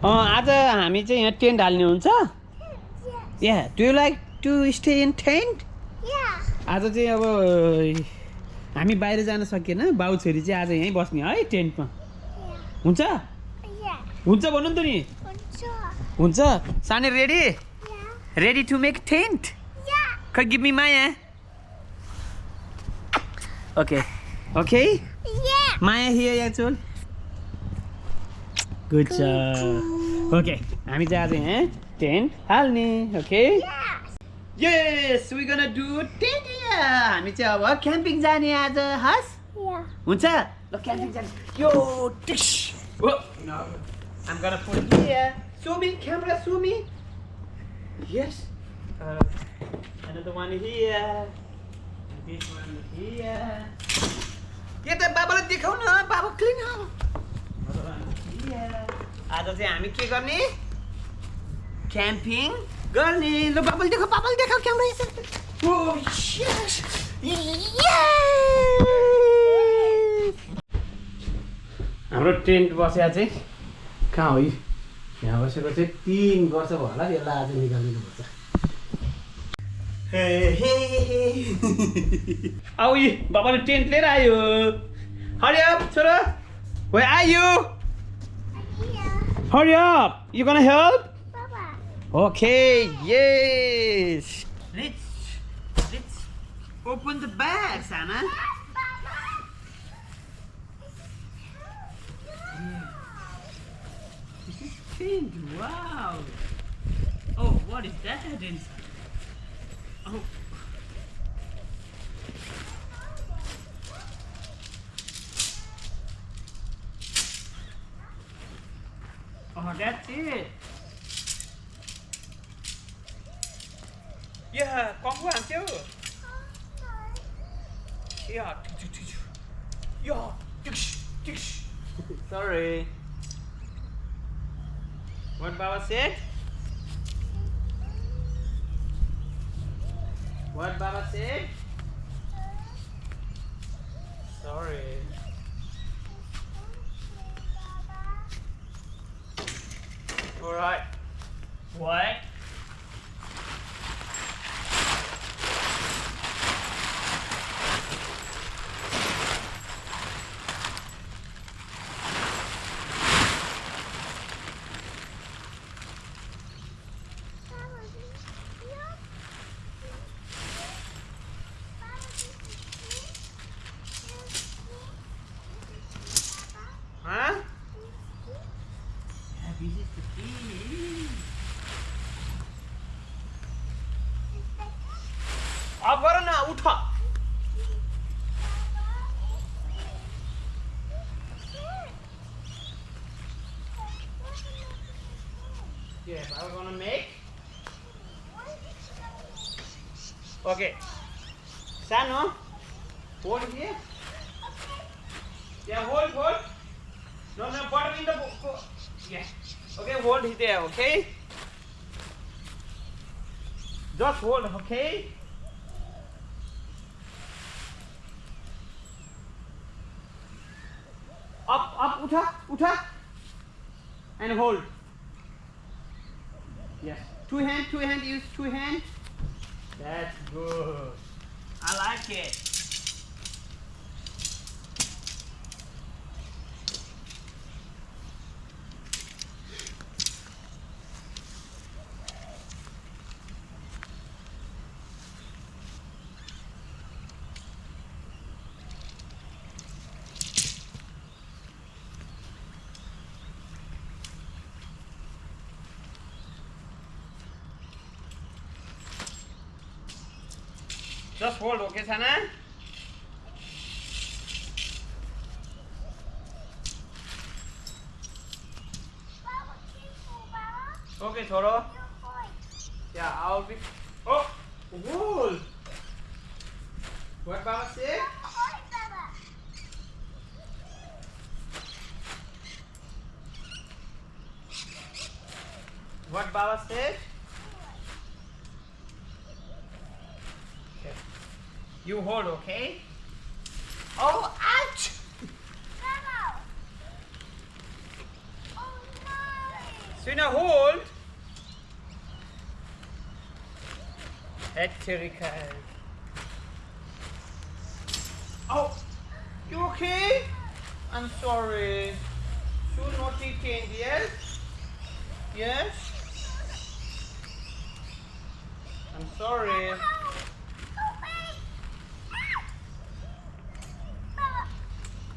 आज हामी चाहिँ यहाँ टेन्ट हाल्ने हुन्छ या do you like to stay in tent आज चाहिँ अब हामी बाहिर जान सकिएन बाउ छोरी चाहिँ आज यहीँ बस्ने है टेन्टमा हुन्छ हुन्छ भन्नु नि त नि हुन्छ सानी ready ready to make tent खै give me Maya okay okay Maya here actual good job okay हामी चाहिँ आज यहाँ टेन्ट हाल्ने okay yes we gonna do tent हामी चाहिँ अब क्याम्पिङ जाने आज हस् हुन्छ ल क्याम्पिङ जाने यो टिक्स ओ I'm gonna put here. Show me, camera, show me. Yes. Another one here. This one here. ये त बाबालाई देखाउ न बाबा क्लिन हो आज चाहिँ हामी के गर्ने क्याम्पिङ गर्ने ल बाबाले देखाउ क्यामेरा यसो ओ यस हाम्रो टेन्ट बस्या चाहिँ कहाँ हो यहाँ बसेको चाहिँ 3 वर्ष भयो होला यसलाई आज निकाल्नु पर्छ आऊ यी बाबाले टेन्ट लिएर आयो हरि अप छोरा where are you hurry up you gonna help okay yes let's open the bag Sana this is pink wow oh what is that inside oh oh that's it yeah con của hàng chứ yeah yeah sorry what Baba said what Baba said sorry all right what huh yeah this is the key अब गर न उठ yes I'm gonna make okay Sano hold here yeah hold no bottom in the yeah okay hold it there okay just hold okay up उठा and hold yes two hand use two hand that's good I like it just hold okay Sana okay Choro yeah I'll be oh hold what Baba said what Baba said you hold okay oh ouch Swina, hold. Eterica. Oh, you okay? I'm sorry. Should not eat candy, yes? Yes? I'm sorry.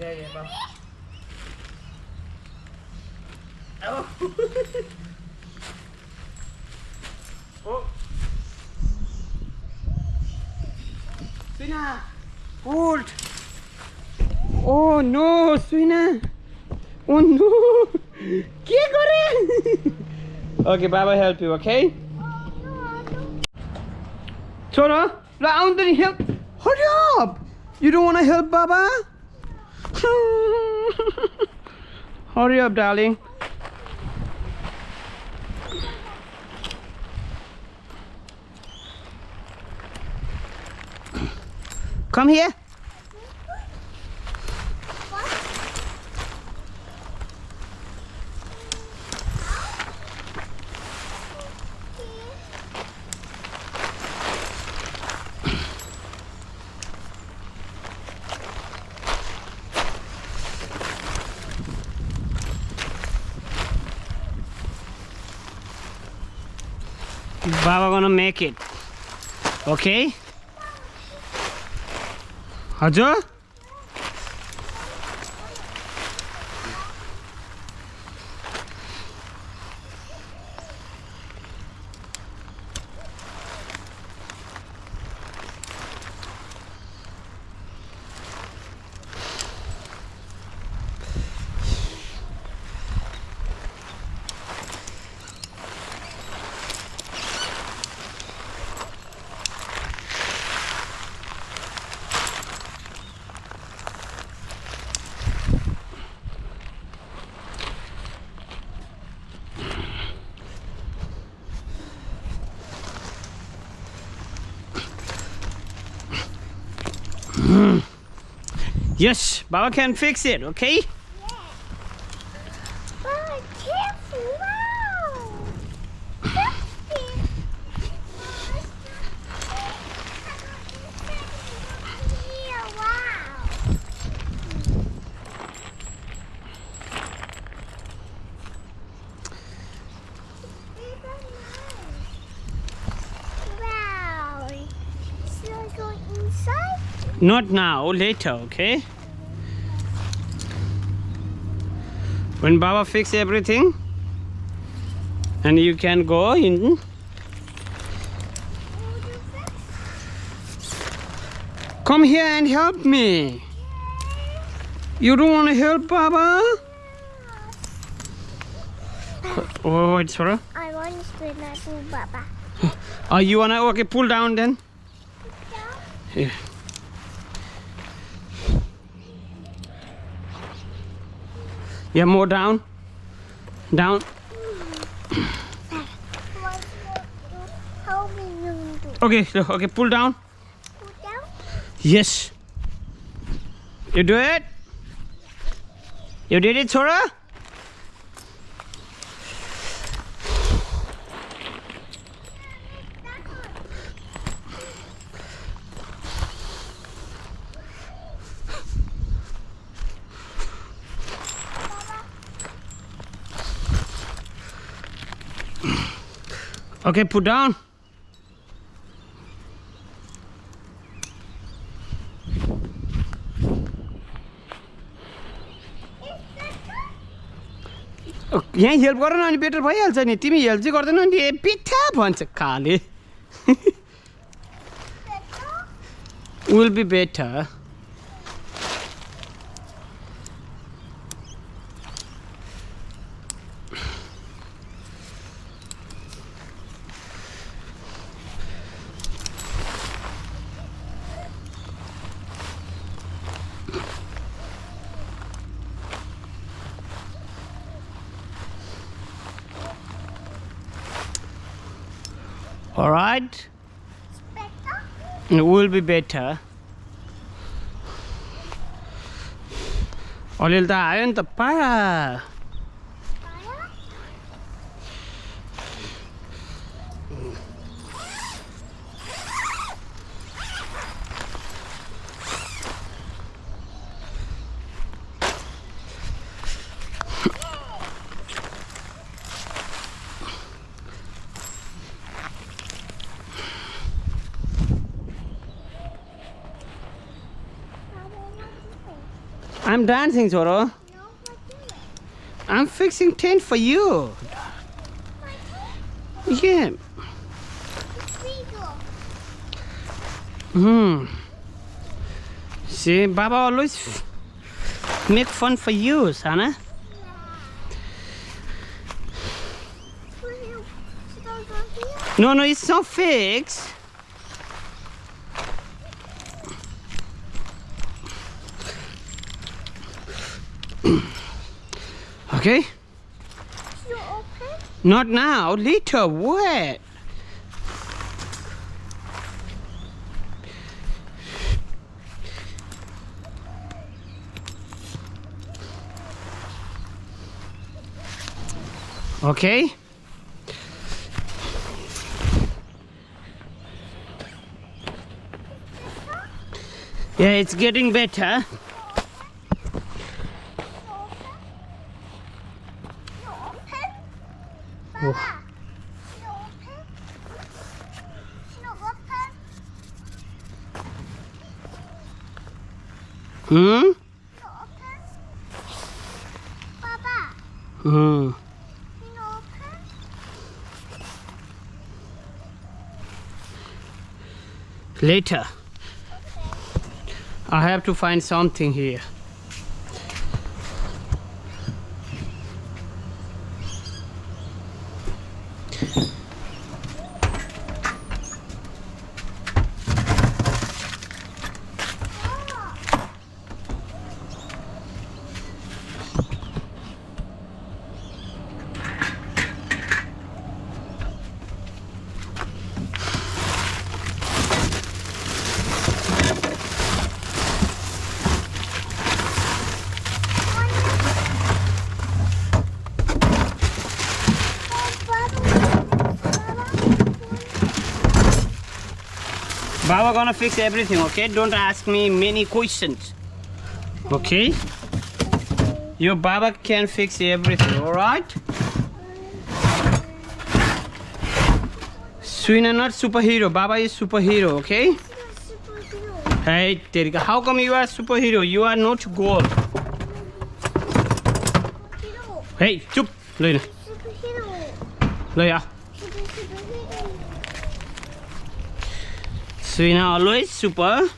Yeah, Baba. Oh. Oh. Swina, hold. Oh no, Swina. Oh no. What are Okay, Baba help you, okay? Chora, help. Hurry up. You don't want to help Baba? Hurry up, darling. Come here. Baba gonna make it. Okay? Hajo? Yes, Baba can fix it, okay? Yeah. Baba, careful. Wow. Wow. Should I go inside? Not now, later, okay? When Baba fix everything and you can go in. Come here and help me. You don't want to help Baba? Oh, it's for her. I want to spin that to Baba. Oh, you want to? Okay, pull down then. Yeah. Yeah, more down. Down. Help me do. Okay, so, okay, pull down. Pull down. Yes. You do it? You did it, Sora? Okay, put down. यहाँ help गर न अनि better भइहाल्छ नि तिमी help चाहिँ गर्दैनौ नि पिठा भन्छ काले will be better. All right, it will be better. अलिअलि त आयो नि त पारा I'm dancing, Choro. No, what is it? I'm fixing tent for you. What? Yeah. It's See, Baba always make fun for you, Sana. Should I go here? No, it's not fixed. Okay? Should I open? Not now, later. Wait. Okay? Yeah, it's getting better. Baba, should I open? Should I open? Hmm? Should I open? Baba, Hmm. should I open? Later. I have to find something here. Baba gonna fix everything, okay? Don't ask me many questions. Okay? Your Baba can fix everything, alright? Swina not superhero. Baba is superhero, okay? Superhero. Hey, Terika, how come you are superhero? You are not gold. Superhero. Hey, chup. Look, Superhero. look. Superhero. Swina always super.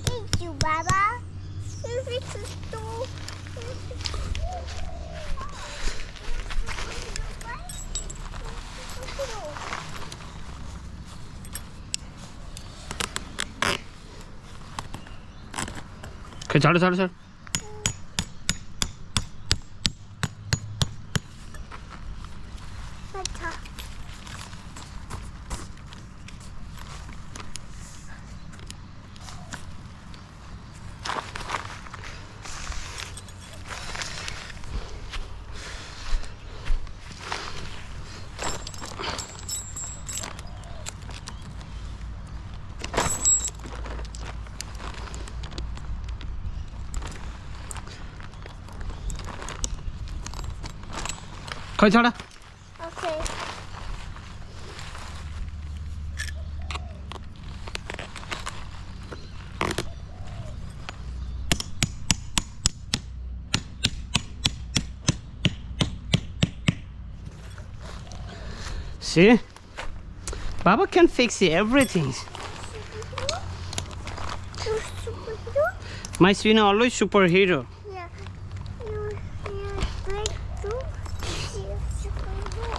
Thank you, Baba. You fix the stove. Okay, chalo, chalo, chalo. Okay, chalo. Okay. See? Baba can fix everything. You superhero? My Swina always superhero. Yeah. You break through. You're superhero.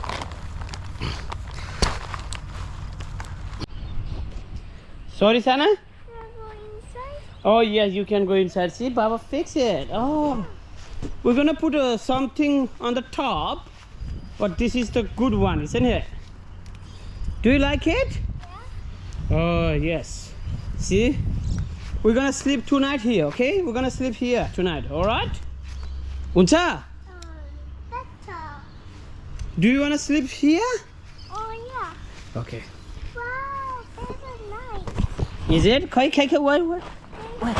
Sorry, Sana? You go inside. Oh, yes, you can go inside. See, Baba fix it. Oh, we're gonna put something on the top, but this is the good one, isn't it? Do you like it? Oh, yes. See? We're gonna sleep tonight here, okay? We're gonna sleep here tonight, alright? Uncha? That's all. Do you wanna sleep here? Oh, yeah. Okay. Wow, that's nice. Is it? Wait.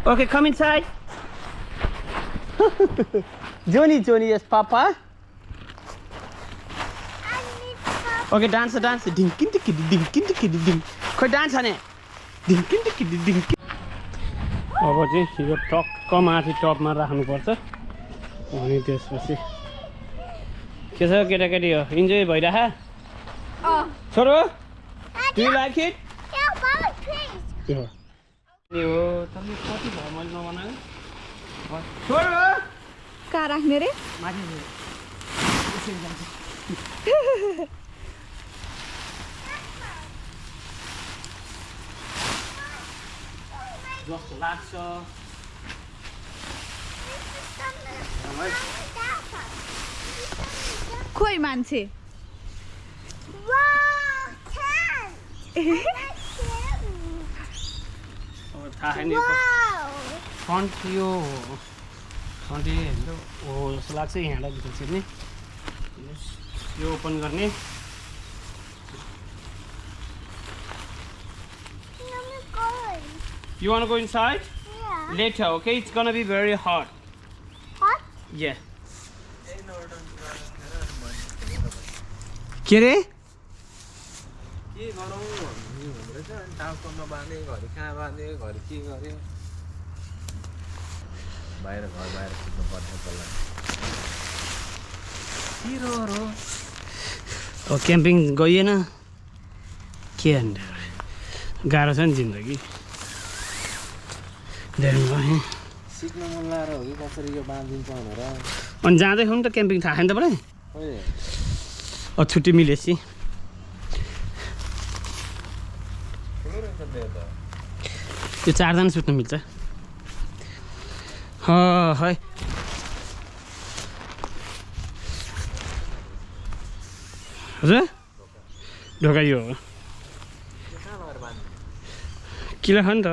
Okay, come inside. Johnny, yes, Papa. I need some. Okay, dance. Ding. Koi dance ane. Ding. अब चाहिँ यो टक्क माथि टपमा राख्नुपर्छ अनि त्यसपछि के छ केटाकेटी हो इन्जोय भइरह छोरो do you like it Yeah, Baba, please. यो नि हो तपाईँ कति भयो मैले नबनाए छोरो कहाँ राख्ने रे माथि जस्तो लाग्छ खोइ मान्छे Wow, 10. अब थाहा छैन Wow. फ्रन्ट यो फ्रन्ट हेर्नु हो जस्तो लाग्छ यहाँबाट भित्र छिर्ने यो ओपन गर्ने Mommy, going. You want to go inside? Yeah. Later, okay? It's gonna be very hot. Hot? Yeah. के रे के गरौँ भन्ने हुँदैछ अनि टाउकोमा बाँध्ने घरि कहाँ बाँध्ने घरि के गर्यो बाहिर कुद्नु पर्छ त्यसलाई अब क्याम्पिङ गइएन के अन्त गाह्रो छ नि जिन्दगी धेरै गएँ सिक्नु मन लागेर हो कि कसरी यो बाँधिन्छ भनेर अनि जाँदैछौँ नि त क्याम्पिङ थाहा छैन तपाईँलाई खोइ अब छुट्टी मिलेपछि ठुलो रहेछ त्यो त त्यो 4 जना सुत्नु मिल्छ है हजुर ढोका यो हो कहाँ लगेर बाँध्ने किला खायो नि त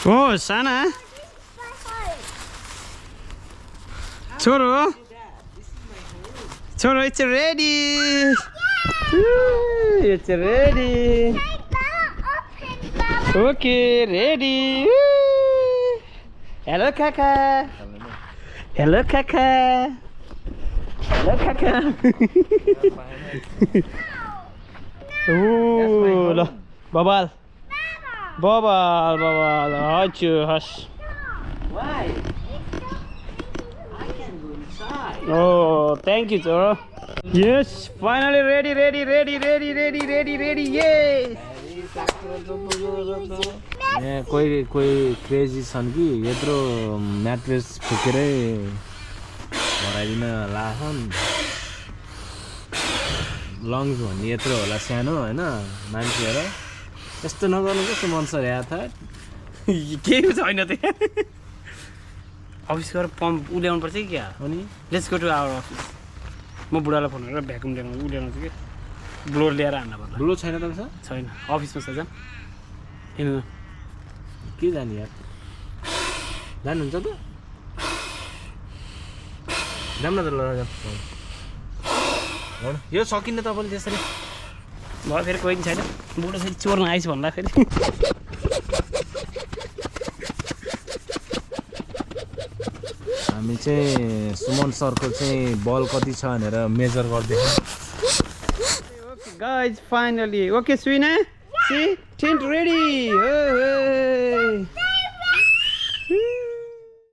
ओ साना छोरो it's ready it's ready okay ready hello kaka hello kaka ल बबाल हजुर हस् Oh, thank you, Zoro. Yes, finally ready. Yes. यहाँ कोही क्रेजी छन् कि यत्रो म्याट्रेस फुकेरै भराइदिन लाग्छन् लङ्स भन्ने यत्रो होला सानो होइन मान्छेहरू यस्तो नगर्नु कस्तो मन छ यार त केही छैन त अफिस गएर पम्प उल्याउनु पर्छ कि क्या अनि let's go to our office म बुढालाई फोन गरेर भ्याकुम ल्याउनु कि ब्लोर ल्याएर हान्न पर्ला ठुलो छैन तपाईँसँग छैन अफिसमा छ जान हिँड्नु के जाने यार जानुहुन्छ त जाऊँ न त ल यो सकिन्न तपाईँले त्यसरी भयो फेरि कोही पनि छैन बुढो फेरि चोर्न आइस भन्दा फेरि हामी चाहिँ सुमन सरको चाहिँ बल कति छ भनेर मेजर गर्दैछौँ Guys, finally. Okay, Swina. See? Tent ready. Hey.